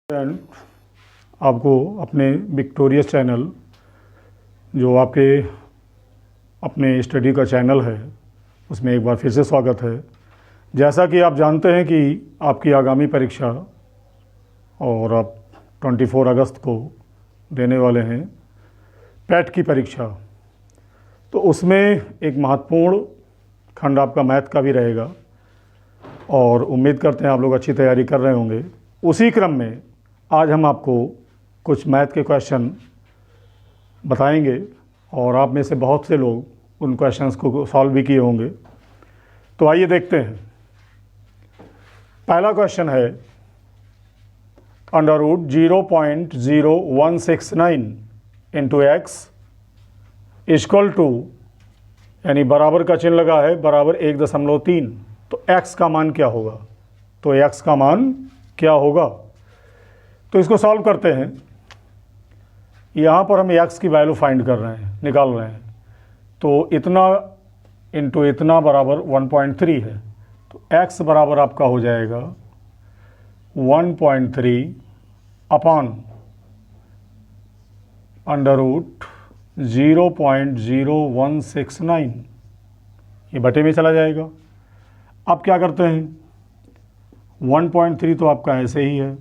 And आपको अपने victorious channel जो आपके अपने स्टडी का चैनल है उसमें एक बार फिर से स्वागत है। जैसा कि आप जानते हैं कि आपकी आगामी परीक्षा और आप 24 अगस्त को देने वाले हैं पैट की परीक्षा, तो उसमें एक महत्वपूर्ण खंड आपका मैथ का भी रहेगा और उम्मीद करते हैं आप लोग अच्छी तैयारी कर रहे होंगे। उसी क्रम में आज हम आपको कुछ मैथ के क्वेश्चन बताएंगे और आप में से बहुत से लोग उन क्वेश्चंस को सॉल्व भी किए होंगे। तो आइए देखते हैं। पहला क्वेश्चन है √0.0169 इंटू एक्स इक्वल टू, यानी बराबर का चिन्ह लगा है, बराबर 1.3। तो x का मान क्या होगा? तो x का मान क्या होगा? तो इसको सॉल्व करते हैं। यहाँ पर हम x की वैल्यू फाइंड कर रहे हैं, निकाल रहे हैं। तो इतना इंटू इतना बराबर 1.3 है। तो x बराबर आपका हो जाएगा 1.3 अपॉन √0.0169, ये बटे में चला जाएगा। अब क्या करते हैं, 1.3 तो आपका ऐसे ही है,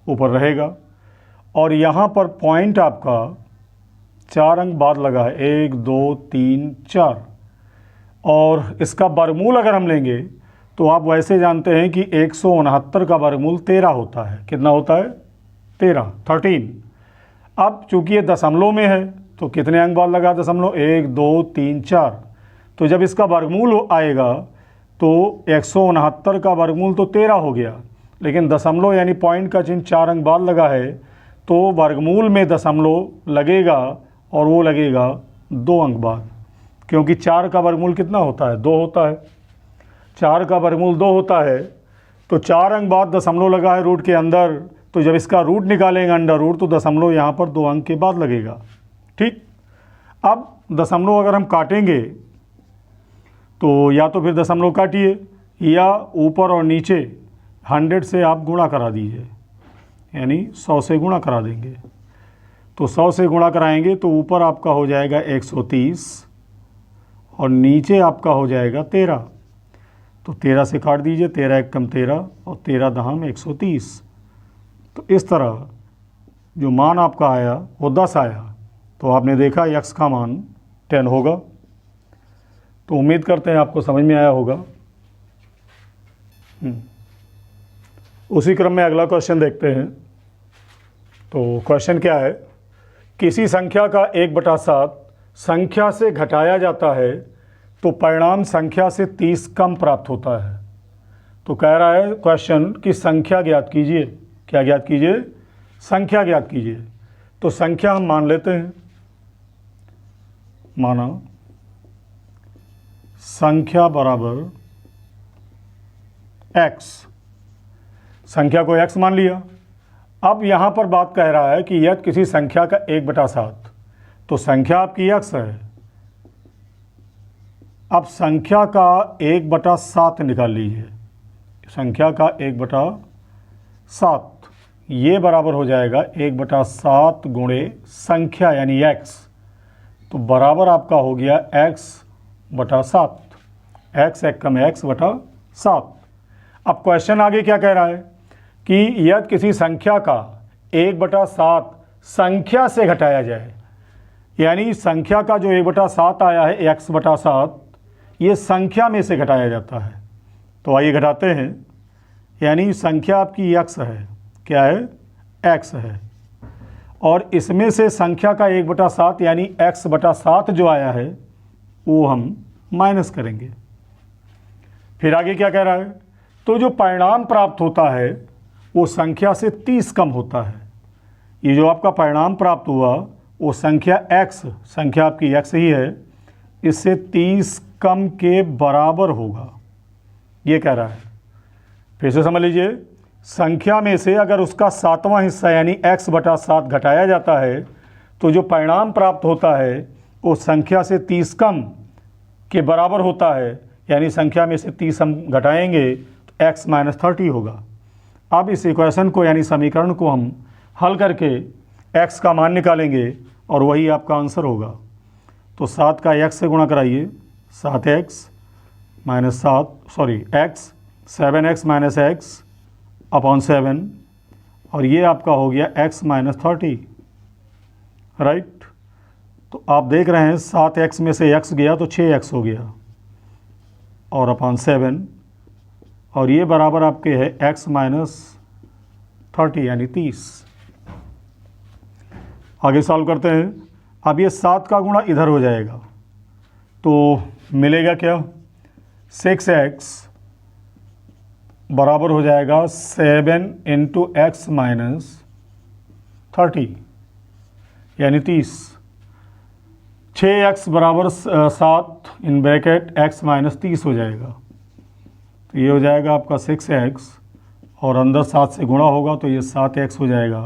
ऊपर रहेगा, और यहाँ पर पॉइंट आपका 4 अंक बाद लगा है, 1 2 3 4, और इसका वर्गमूल अगर हम लेंगे तो आप वैसे जानते हैं कि 169 का वर्गमूल 13 होता है। कितना होता है? 13। अब चूंकि ये दशमलव में है तो कितने अंक बाद लगा दशमलव? 1 2 3 4। तो जब इसका वर्गमूल आएगा तो 169 का वर्गमूल तो 13 हो गया, लेकिन दशमलव यानी पॉइंट का चिन्ह 4 अंक बाद लगा है, तो वर्गमूल में दशमलव लगेगा और वो लगेगा 2 अंक बाद, क्योंकि 4 का वर्गमूल कितना होता है? 2 होता है। 4 का वर्गमूल 2 होता है, तो 4 अंक बाद दशमलव लगा है रूट के अंदर, तो जब इसका रूट निकालेंगे अंडर रूट तो दशमलव यहाँ पर 2 अंक के बाद लगेगा। ठीक। अब दशमलव अगर हम काटेंगे तो या तो फिर दशमलव काटिए या ऊपर और नीचे 100 से आप गुणा करा दीजिए, यानी 100 से गुणा करा देंगे। तो 100 से गुणा कराएंगे तो ऊपर आपका हो जाएगा 130 और नीचे आपका हो जाएगा 13। तो 13 से काट दीजिए, 13 एक कम 13 और 13 दहम 130। तो इस तरह जो मान आपका आया वो 10 आया। तो आपने देखा x का मान 10 होगा। तो उम्मीद करते हैं आपको समझ में आया होगा। उसी क्रम में अगला क्वेश्चन देखते हैं। तो क्वेश्चन क्या है, किसी संख्या का 1/7 संख्या से घटाया जाता है तो परिणाम संख्या से 30 कम प्राप्त होता है। तो कह रहा है क्वेश्चन कि संख्या ज्ञात कीजिए। क्या ज्ञात कीजिए? संख्या ज्ञात कीजिए। तो संख्या हम मान लेते हैं, माना संख्या बराबर x, संख्या को x मान लिया। अब यहाँ पर बात कह रहा है कि यदि किसी संख्या का 1/7, तो संख्या आपकी x है। अब संख्या का 1/7 निकाल लीजिए। संख्या का 1/7 ये बराबर हो जाएगा 1/7 गुणे संख्या यानी x। तो बराबर आपका हो गया x/7। x एक कम x/7। अब क्वेश्चन आगे क्या कह रहा है कि यदि किसी संख्या का 1/7 संख्या से घटाया जाए, यानी संख्या का जो 1/7 आया है x/7, ये संख्या में से घटाया जाता है। तो आइए घटाते हैं। यानी संख्या आपकी x है। क्या है? x है। और इसमें से संख्या का 1/7 यानी x/7 जो आया है वो हम माइनस करेंगे। फिर आगे क्या कह रहा है, तो जो परिणाम प्राप्त होता है वो संख्या से 30 कम होता है। ये जो आपका परिणाम प्राप्त हुआ वो संख्या x, संख्या आपकी x ही है, इससे 30 कम के बराबर होगा, ये कह रहा है। फिर से समझ लीजिए, संख्या में से अगर उसका 7वां हिस्सा यानी x/7 घटाया जाता है तो जो परिणाम प्राप्त होता है वो संख्या से 30 कम के बराबर होता है, यानी संख्या में से 30 हम घटाएंगे तो x - 30 होगा। अब इस इक्वेशन को यानी समीकरण को हम हल करके x का मान निकालेंगे और वही आपका आंसर होगा। तो 7 का x से गुणा कराइए, 7x minus 7x minus x upon 7 और ये आपका हो गया x माइनस 30, राइट। तो आप देख रहे हैं 7x में से x गया तो 6x हो गया और अपॉन 7 और ये बराबर आपके है x माइनस 30 यानी 30। आगे सॉल्व करते हैं। अब ये 7 का गुणा इधर हो जाएगा तो मिलेगा क्या, 6x बराबर हो जाएगा 7 इंटू एक्स माइनस 30 यानी 30। 6x बराबर 7 इन ब्रैकेट x माइनस 30 हो जाएगा। तो ये हो जाएगा आपका 6x और अंदर 7 से गुणा होगा तो ये 7x हो जाएगा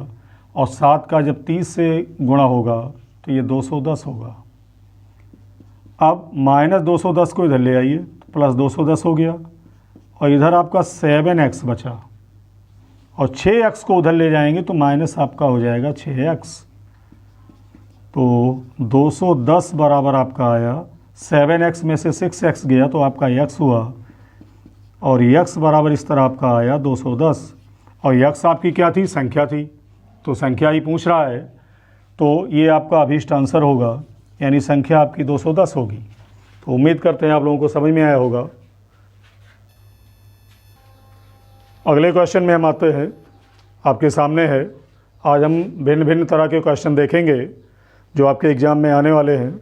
और 7 का जब 30 से गुणा होगा तो ये 210 होगा। अब माइनस 210 को इधर ले आइए तो प्लस 210 हो गया और इधर आपका 7x बचा और 6x को उधर ले जाएंगे तो माइनस आपका हो जाएगा 6x। तो 210 बराबर आपका आया, 7x में से 6x गया तो आपका x हुआ और x बराबर इस तरह आपका आया 210 और x आपकी क्या थी, संख्या थी, तो संख्या ही पूछ रहा है तो ये आपका अभीष्ट आंसर होगा यानी संख्या आपकी 210 होगी। तो उम्मीद करते हैं आप लोगों को समझ में आया होगा। अगले क्वेश्चन में हम आते हैं, आपके सामने है। आज हम भिन्न भिन्न तरह के क्वेश्चन देखेंगे जो आपके एग्ज़ाम में आने वाले हैं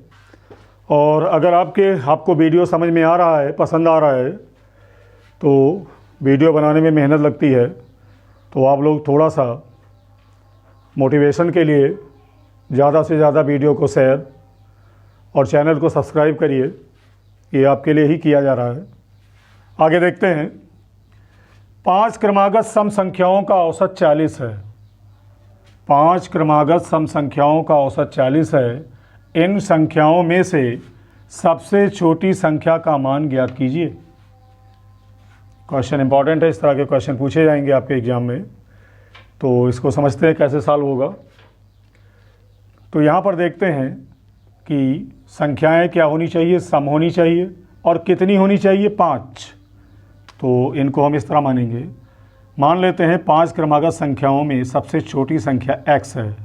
और अगर आपको वीडियो समझ में आ रहा है, पसंद आ रहा है तो वीडियो बनाने में मेहनत लगती है तो आप लोग थोड़ा सा मोटिवेशन के लिए ज़्यादा से ज़्यादा वीडियो को शेयर और चैनल को सब्सक्राइब करिए, ये आपके लिए ही किया जा रहा है। आगे देखते हैं। 5 क्रमागत सम संख्याओं का औसत 40 है। 5 क्रमागत सम संख्याओं का औसत 40 है। इन संख्याओं में से सबसे छोटी संख्या का मान ज्ञात कीजिए। क्वेश्चन इंपॉर्टेंट है, इस तरह के क्वेश्चन पूछे जाएंगे आपके एग्जाम में, तो इसको समझते हैं कैसे सॉल्व होगा। तो यहाँ पर देखते हैं कि संख्याएं क्या होनी चाहिए, सम होनी चाहिए और कितनी होनी चाहिए, 5। तो इनको हम इस तरह मानेंगे, मान लेते हैं 5 क्रमागत संख्याओं में सबसे छोटी संख्या x है,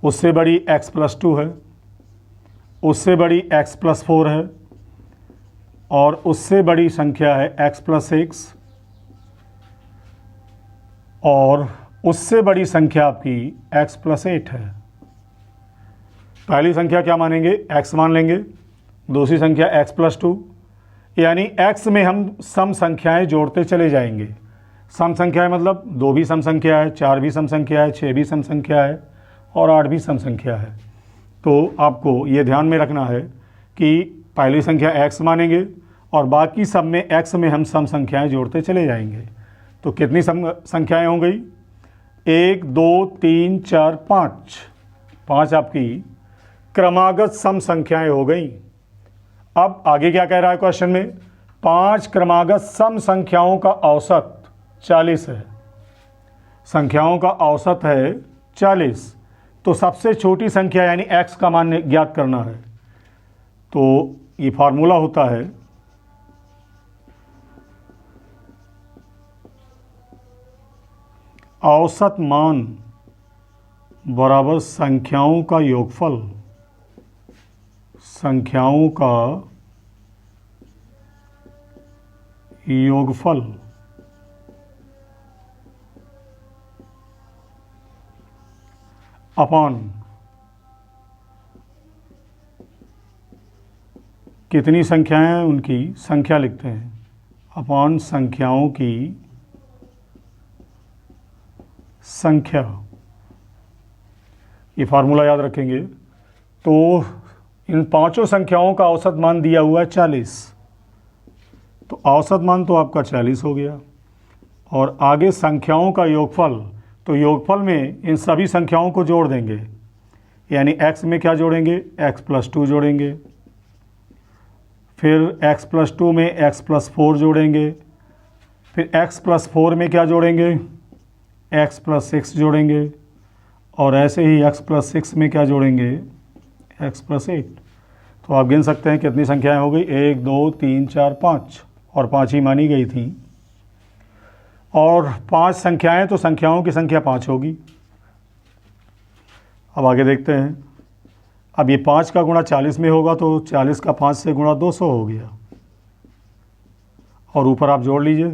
उससे बड़ी x प्लस 2 है, उससे बड़ी x प्लस 4 है और उससे बड़ी संख्या है x प्लस 6 और उससे बड़ी संख्या आपकी x प्लस 8 है। पहली संख्या क्या मानेंगे, x मान लेंगे, दूसरी संख्या x प्लस 2, यानी x में हम सम संख्याएं जोड़ते चले जाएंगे। सम संख्याएं मतलब 2 भी सम संख्या है, 4 भी सम संख्या है, 6 भी सम संख्या है और 8 भी सम संख्या है। तो आपको ये ध्यान में रखना है कि पहली संख्या x मानेंगे और बाकी सब में x में हम सम संख्याएं जोड़ते चले जाएंगे। तो कितनी सम संख्याएं हो गई, 1 2 3 4 5, 5 आपकी क्रमागत सम संख्याएं हो गई। अब आगे क्या कह रहा है क्वेश्चन में, 5 क्रमागत सम संख्याओं का औसत 40 है। संख्याओं का औसत है 40, तो सबसे छोटी संख्या यानी x का मान ज्ञात करना है। तो ये फार्मूला होता है औसत मान बराबर संख्याओं का योगफल, संख्याओं का योगफल अपॉन कितनी संख्याएं, उनकी संख्या लिखते हैं, अपॉन संख्याओं की संख्या। ये फार्मूला याद रखेंगे। तो इन पांचों संख्याओं का औसत मान दिया हुआ है 40, तो औसत मान तो आपका 40 हो गया और आगे संख्याओं का योगफल, तो योगफल में इन सभी संख्याओं को जोड़ देंगे, यानी x में क्या जोड़ेंगे, x प्लस 2 जोड़ेंगे, फिर x प्लस 2 में x प्लस 4 जोड़ेंगे, फिर x प्लस 4 में क्या जोड़ेंगे, x प्लस 6 जोड़ेंगे और ऐसे ही x प्लस 6 में क्या जोड़ेंगे, x प्लस 8। तो आप गिन सकते हैं कितनी संख्याएं हो गई, 1 2 3 4 5, और 5 ही मानी गई थी। और 5 संख्याएं तो संख्याओं की संख्या 5 होगी। अब आगे देखते हैं। अब ये 5 का गुणा 40 में होगा तो 40 का 5 से गुणा 200 हो गया, और ऊपर आप जोड़ लीजिए।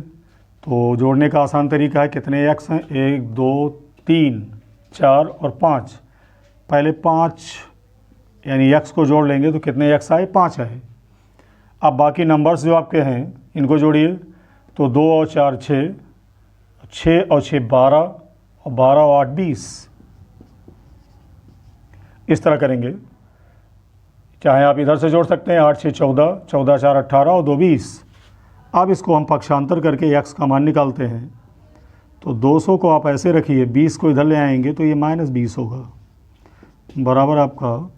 तो जोड़ने का आसान तरीका है, कितने x हैं, 1 2 3 4 और 5। पहले 5 यानी x को जोड़ लेंगे तो कितने x आए, 5 आए। अब बाकी नंबर्स जो आपके हैं इनको जोड़िए। तो 2 और 4 6, 6 और 6 12, और 12 और 8 20। इस तरह करेंगे। चाहे आप इधर से जोड़ सकते हैं, 8 6 14, 14 4 18 और 2 20। अब इसको हम पक्षांतर करके x का मान निकालते हैं। तो 200 को आप ऐसे रखिए, 20 को इधर ले आएंगे तो ये -20 होगा, बराबर आपका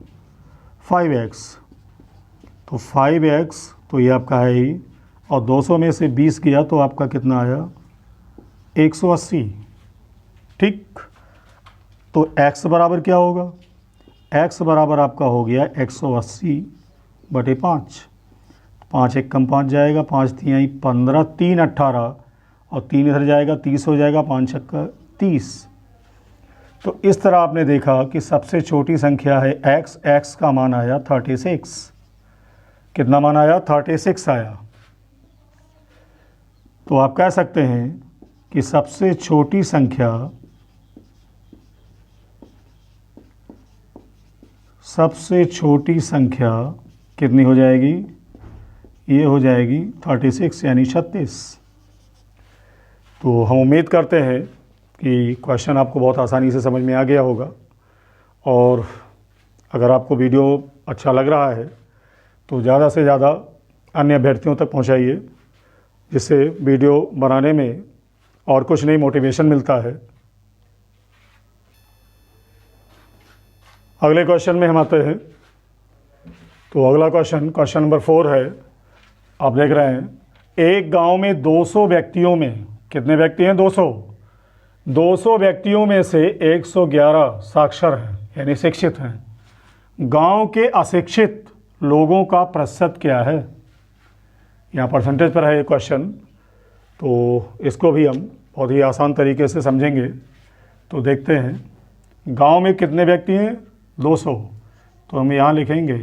5x। तो 5x तो ये आपका है ही, और 200 में से 20 किया तो आपका कितना आया, 180। ठीक। तो x बराबर क्या होगा, x बराबर आपका हो गया 180/5। 5 एक कम 5 जाएगा, 5 3 15, 3 18, और 3 इधर जाएगा 30 हो जाएगा, 5 छक्का 30। तो इस तरह आपने देखा कि सबसे छोटी संख्या है x का मान आया 36। कितना मान आया, 36 आया। तो आप कह सकते हैं कि सबसे छोटी संख्या कितनी हो जाएगी, ये हो जाएगी 36 यानी 36। तो हम उम्मीद करते हैं कि क्वेश्चन आपको बहुत आसानी से समझ में आ गया होगा, और अगर आपको वीडियो अच्छा लग रहा है तो ज़्यादा से ज़्यादा अन्य अभ्यर्थियों तक पहुंचाइए, जिससे वीडियो बनाने में और कुछ नई मोटिवेशन मिलता है। अगले क्वेश्चन में हम आते हैं। तो अगला क्वेश्चन नंबर 4 है। आप देख रहे हैं, एक गांव में 200 व्यक्तियों में, कितने व्यक्ति हैं, 200 व्यक्तियों में से 111 साक्षर हैं यानी शिक्षित हैं। गांव के अशिक्षित लोगों का प्रतिशत क्या है। यहाँ परसेंटेज पर है ये क्वेश्चन, तो इसको भी हम बहुत ही आसान तरीके से समझेंगे। तो देखते हैं, गांव में कितने व्यक्ति हैं, 200। तो हम यहाँ लिखेंगे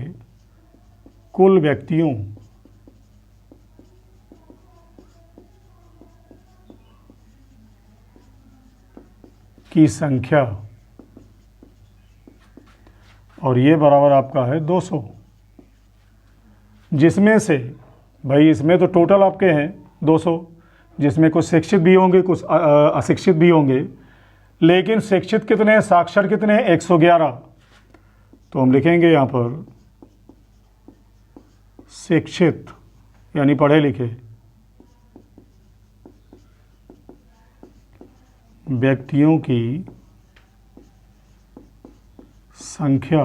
कुल व्यक्तियों की संख्या, और ये बराबर आपका है 200, जिसमें से भाई इसमें तो टोटल आपके हैं 200, जिसमें कुछ शिक्षित भी होंगे कुछ अशिक्षित भी होंगे, लेकिन शिक्षित कितने हैं, साक्षर कितने हैं, 111। तो हम लिखेंगे यहाँ पर शिक्षित यानी पढ़े लिखे व्यक्तियों की संख्या,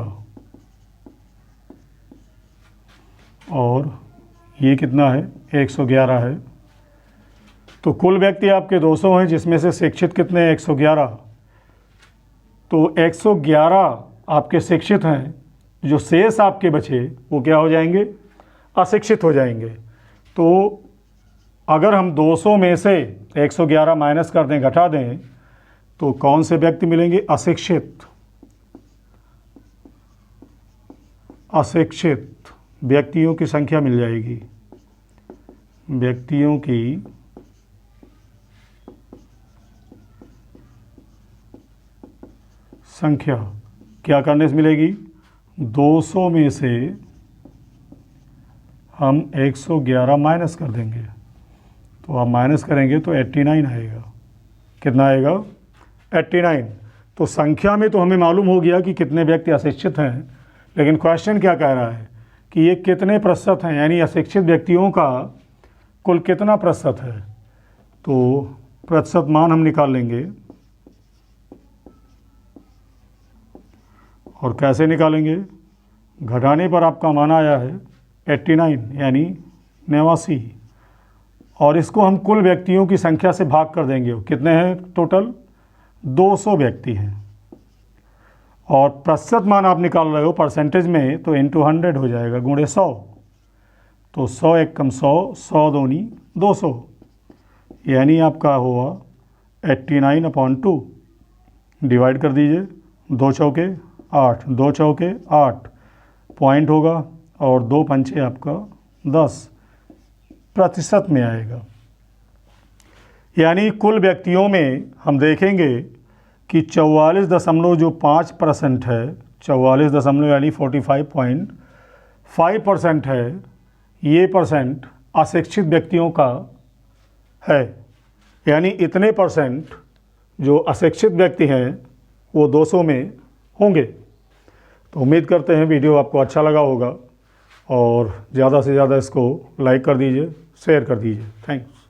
और ये कितना है, 111 है। तो कुल व्यक्ति आपके 200 हैं, जिसमें से शिक्षित कितने हैं, 111। तो 111 आपके शिक्षित हैं, जो शेष आपके बचे वो क्या हो जाएंगे, अशिक्षित हो जाएंगे। तो अगर हम 200 में से 111 माइनस कर दें, घटा दें, तो कौन से व्यक्ति मिलेंगे, अशिक्षित व्यक्तियों की संख्या मिल जाएगी। व्यक्तियों की संख्या क्या करने से मिलेगी, 200 में से हम 111 माइनस कर देंगे। तो आप माइनस करेंगे तो 89 आएगा। कितना आएगा, 89। तो संख्या में तो हमें मालूम हो गया कि कितने व्यक्ति अशिक्षित हैं, लेकिन क्वेश्चन क्या कह रहा है कि ये कितने प्रतिशत हैं, यानी अशिक्षित व्यक्तियों का कुल कितना प्रतिशत है। तो प्रतिशत मान हम निकाल लेंगे, और कैसे निकालेंगे, घटाने पर आपका मान आया है 89 यानी 89, और इसको हम कुल व्यक्तियों की संख्या से भाग कर देंगे। कितने हैं टोटल, 200 व्यक्ति हैं और प्रतिशत मान आप निकाल रहे हो परसेंटेज में, तो इंटू 100 हो जाएगा, गुणे 100। तो 100 एक कम 100, 100 दूनी 200, यानी आपका हुआ 89/2। डिवाइड कर दीजिए, 2 चौके 8, 2 चौके 8 पॉइंट होगा और 2 पंचे आपका 10 प्रतिशत में आएगा। यानी कुल व्यक्तियों में हम देखेंगे कि 44.5% है, 44 दशमलव यानी 45.5% है, ये परसेंट अशिक्षित व्यक्तियों का है। यानी इतने परसेंट जो अशिक्षित व्यक्ति हैं वो 200 में होंगे। तो उम्मीद करते हैं वीडियो आपको अच्छा लगा होगा और ज़्यादा से ज़्यादा इसको लाइक कर दीजिए, शेयर कर दीजिए। थैंक्स।